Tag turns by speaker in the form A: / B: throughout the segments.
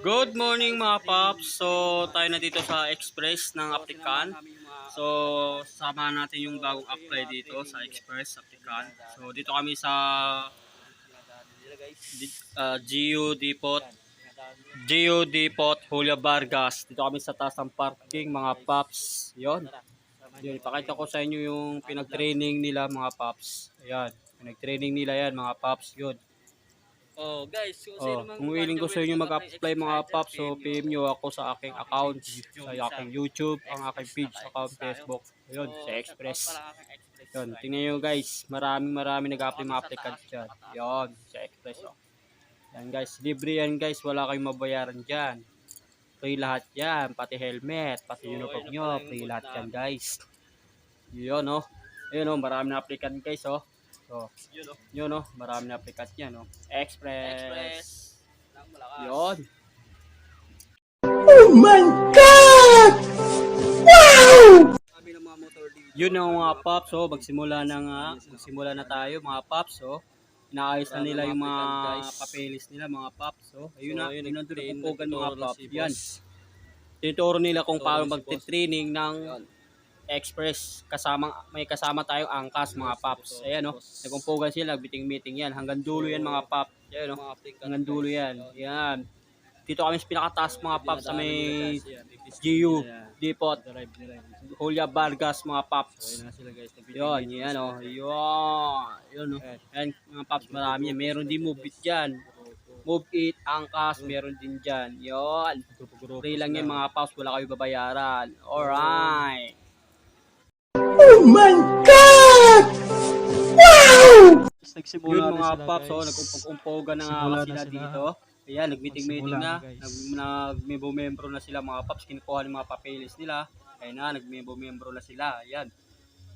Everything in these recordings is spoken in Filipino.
A: Good morning mga paps. So tayo na dito sa Express ng Aptican. So sama natin yung bagong apply dito sa Express Aptican. So dito kami sa GU Depot. GU Depot Julia Vargas. Dito kami sa taas ng parking mga paps. Yon. Yun, ipakita ko sa inyo yung pinag-training nila mga paps. Ayan, pinag-training nila yan mga paps. Yun.
B: Oh, guys, kung
A: Kung willing ko sa inyo mag-apply mga paps, so PM nyo ako sa aking accounts, sa aking YouTube, ang aking page, account, Facebook. Ayun, sa Express. Yun, tingnan nyo guys, marami nag-apply mga applicants dyan. Yun, sa Express. Oh. Yan guys, libre yan guys, wala kayong mabayaran dyan. Free lahat yan, pati helmet, pati uniform nyo, free lahat yan guys. Yun oh. Ayun oh, marami na applicant guys oh. So, yun oh, marami na applicant yan oh. Express. Yun.
C: Oh my God! Wow!
A: Yun ang mga paps oh, magsimula na tayo mga paps oh. Inaayos na nila yung mga papeles nila mga paps oh. Ayun na, yun ang tunupugan mga paps. Yan. Tinuturo nila kung paano magte-training ng Express, may kasama tayong angkas mga paps. Ayan oh, nagumpugan sila, meeting yan. Hanggang dulo yan mga paps. Ayan oh, hanggang dulo yan. Yan. Dito kami sa pinakataas mga paps sa may GU Depot Julia Vargas mga paps. Yun, yan oh. Yun oh. Yan mga paps, marami yan. Meron din move it dyan. Move it, angkas, meron din dyan. Yun. Free lang yan mga paps, wala kayo babayaran. Alright.
C: Oh my God! Wow!
A: Yun mga paps, oh, nag-umpugan na nga sila dito. Ayan, nag-meeting na. Nag-membro na sila mga paps. Kinukuha ng mga papeles nila. Ayan na, nag-membro na sila. Ayan.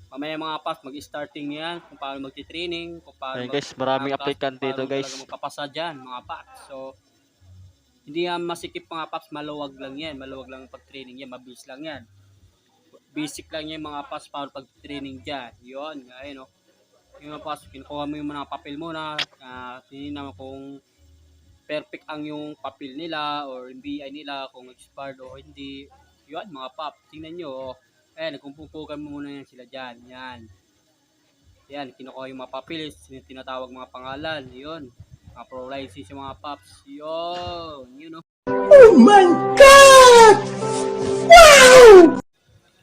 A: Mamaya mga paps, mag-starting yan. Kung paano magti-training. Kung paano
B: guys, maraming applicant dito guys.
A: Magpapasa dyan mga paps. So, hindi yan masikip mga paps. Maluwag lang yan. Maluwag lang pag-training yan. Mabilis lang yan. Basic lang yan mga paps para pag-training dyan. Yun. Ayun o. Yung mga paps, kinukuha mo yung mga papel mo na. Tingnan mo kung perfect ang yung papel nila or yung BI nila, kung expired o hindi. Yun mga pap, tingnan nyo. Ayan, nagkumpupukan mo muna yan sila dyan. Yan. Yan, kinukuha yung mga papel, tinatawag mga pangalan. Yun. Mga pro license yung mga paps. Yun. Yun o.
C: Oh my God! Wow!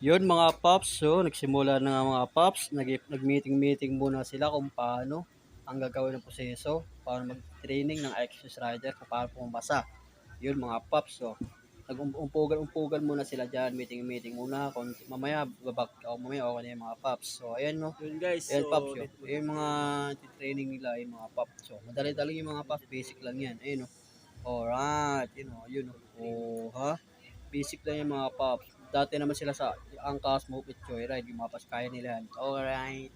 A: Yun mga paps, so nagsimula na nga mga paps, nag-meeting muna sila kung paano ang gagawin ng proseso, paano mag-training ng Express Rider, kung paano pumasa. Yun mga paps, so nag-umpugan muna sila dyan, meeting muna, kung mamaya babak o mamaya okay na yung mga paps. So ayan no,
B: Yun guys,
A: ayan paps yun, yung mga training nila yung mga paps. So madali-dali yung mga paps, basic lang yan, ayun no. Alright, yun o. Oh, ha? Basic lang yung mga paps. Dati naman sila sa Angkas, Move It, Joyride, yung mga paps, kaya nila yan. Alright.